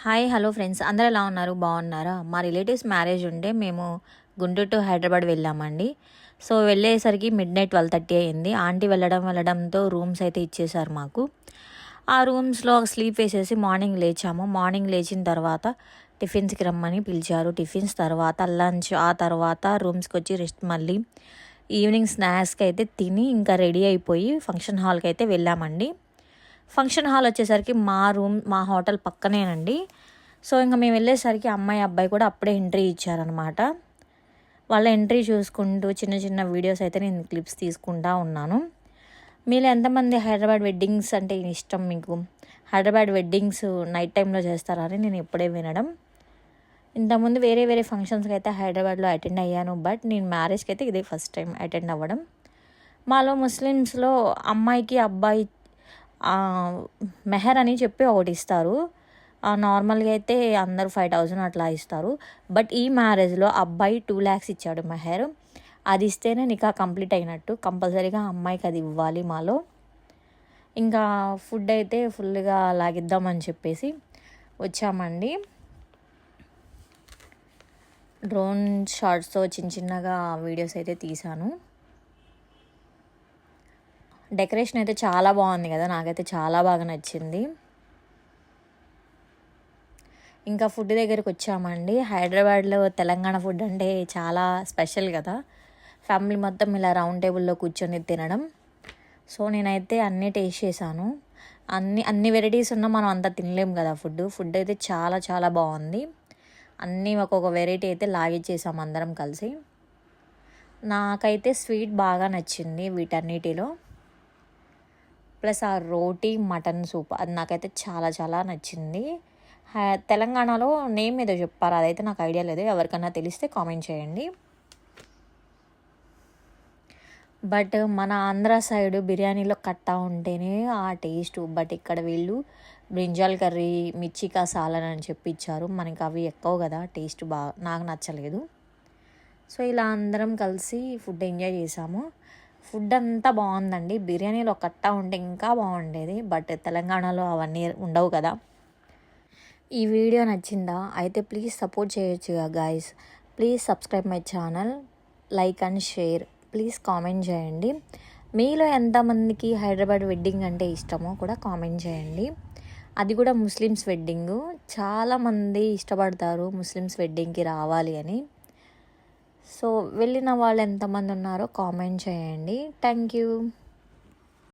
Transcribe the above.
Hi hello friends, అందరూ ఎలా ఉన్నారు? బాగున్నారా? మా రిలేటివ్స్ మ్యారేజ్ ఉంటే మేము గుంటూరు టు హైదరాబాద్ వెళ్ళామండి. సో వెళ్ళేసరికి మిడ్-నైట్ 12:30 అయింది. ఆంటీ వెళ్ళడంతో రూమ్స్ అయితే ఇచ్చేసారు మాకు. ఆ రూమ్స్లో స్లీప్ వేసేసి మార్నింగ్ లేచాము. మార్నింగ్ లేచిన తర్వాత టిఫిన్స్కి రమ్మని పిలిచారు. టిఫిన్స్ తర్వాత లంచ్, ఆ తర్వాత రూమ్స్కి వచ్చి రెస్ట్, మళ్ళీ ఈవినింగ్ స్నాక్స్కి అయితే తిని ఇంకా రెడీ అయిపోయి ఫంక్షన్ హాల్కి అయితే వెళ్ళామండి. ఫంక్షన్ హాల్ వచ్చేసరికి మా హోటల్ పక్కనేనండి. సో ఇంకా మేము వెళ్ళేసరికి అమ్మాయి అబ్బాయి కూడా అప్పుడే ఎంట్రీ ఇచ్చారనమాట. వాళ్ళ ఎంట్రీ చూసుకుంటూ చిన్న చిన్న వీడియోస్ అయితే నేను క్లిప్స్ తీసుకుంటా ఉన్నాను. మీలో ఎంతమంది హైదరాబాద్ వెడ్డింగ్స్ అంటే ఇష్టం మీకు? హైదరాబాద్ వెడ్డింగ్స్ నైట్ టైంలో చేస్తారని నేను ఇప్పుడే వినడం. ఇంతకుముందు వేరే వేరే ఫంక్షన్స్కి అయితే హైదరాబాద్లో అటెండ్ అయ్యాను, బట్ నేను మ్యారేజ్కి అయితే ఇదే ఫస్ట్ టైం అటెండ్ అవ్వడం. మాలో ముస్లిమ్స్లో అమ్మాయికి అబ్బాయి మెహర్ అని చెప్పి ఒకటి ఇస్తారు. నార్మల్గా అయితే అందరూ 5,000 అట్లా ఇస్తారు. బట్ ఈ మ్యారేజ్లో అబ్బాయి 2 lakhs ఇచ్చాడు మెహర్. అది ఇస్తేనే నికా కంప్లీట్ అయినట్టు. కంపల్సరీగా అమ్మాయికి అది ఇవ్వాలి మాలో. ఇంకా ఫుడ్ అయితే ఫుల్గా లాగిద్దామని చెప్పేసి వచ్చామండి. డ్రోన్ షాట్స్తో చిన్నగా వీడియోస్ అయితే తీశాను. డెకరేషన్ అయితే చాలా బాగుంది కదా, నాకైతే చాలా బాగా నచ్చింది. ఇంకా ఫుడ్ దగ్గరికి వచ్చామండి. హైదరాబాద్లో తెలంగాణ ఫుడ్ అంటే చాలా స్పెషల్ కదా, ఫ్యామిలీ మొత్తం ఇలా రౌండ్ టేబుల్లో కూర్చొని తినడం. సో నేనైతే అన్నీ టేస్ట్ చేశాను. అన్ని వెరైటీస్ ఉన్నా మనం అంతా తినలేం కదా. ఫుడ్ అయితే చాలా చాలా బాగుంది. అన్నీ ఒక్కొక్క వెరైటీ అయితే లాగిచ్చేసాం అందరం కలిసి. నాకైతే స్వీట్ బాగా నచ్చింది వీటన్నిటిలో. ప్లస్ ఆ రోటీ మటన్ సూప్ అది నాకైతే చాలా చాలా నచ్చింది. తెలంగాణలో నేమ్ ఏదో చెప్పారు, అదైతే నాకు ఐడియా లేదు. ఎవరికైనా తెలిస్తే కామెంట్ చేయండి. బట్ మన ఆంధ్ర సైడ్ బిర్యానీలో కట్టా ఉంటేనే ఆ టేస్ట్. బట్ ఇక్కడ వీళ్ళు బ్రింజాల్ కర్రీ, మిర్చికా సాలన్ అని చెప్పి ఇచ్చారు. మనకి అవి ఎక్కువ కదా, టేస్ట్ నాకు నచ్చలేదు. సో ఇలా అందరం కలిసి ఫుడ్ ఎంజాయ్ చేసాము. ఫుడ్ అంతా బాగుందండి. బిర్యానీలో కట్టా ఉంటే ఇంకా బాగుండేది, బట్ తెలంగాణలో అవన్నీ ఉండవు కదా. ఈ వీడియో నచ్చిందా? అయితే ప్లీజ్ సపోర్ట్ చేయొచ్చుగా guys. Please subscribe my channel, like and share. Please comment చేయండి. మీలో ఎంతమందికి హైదరాబాద్ వెడ్డింగ్ అంటే ఇష్టమో కూడా కామెంట్ చేయండి. అది కూడా ముస్లిమ్స్ వెడ్డింగ్. చాలామంది ఇష్టపడతారు ముస్లిమ్స్ వెడ్డింగ్కి రావాలి అని. సో వెళ్ళిన వాళ్ళు ఎంతమంది ఉన్నారో కామెంట్ చేయండి. Thank you.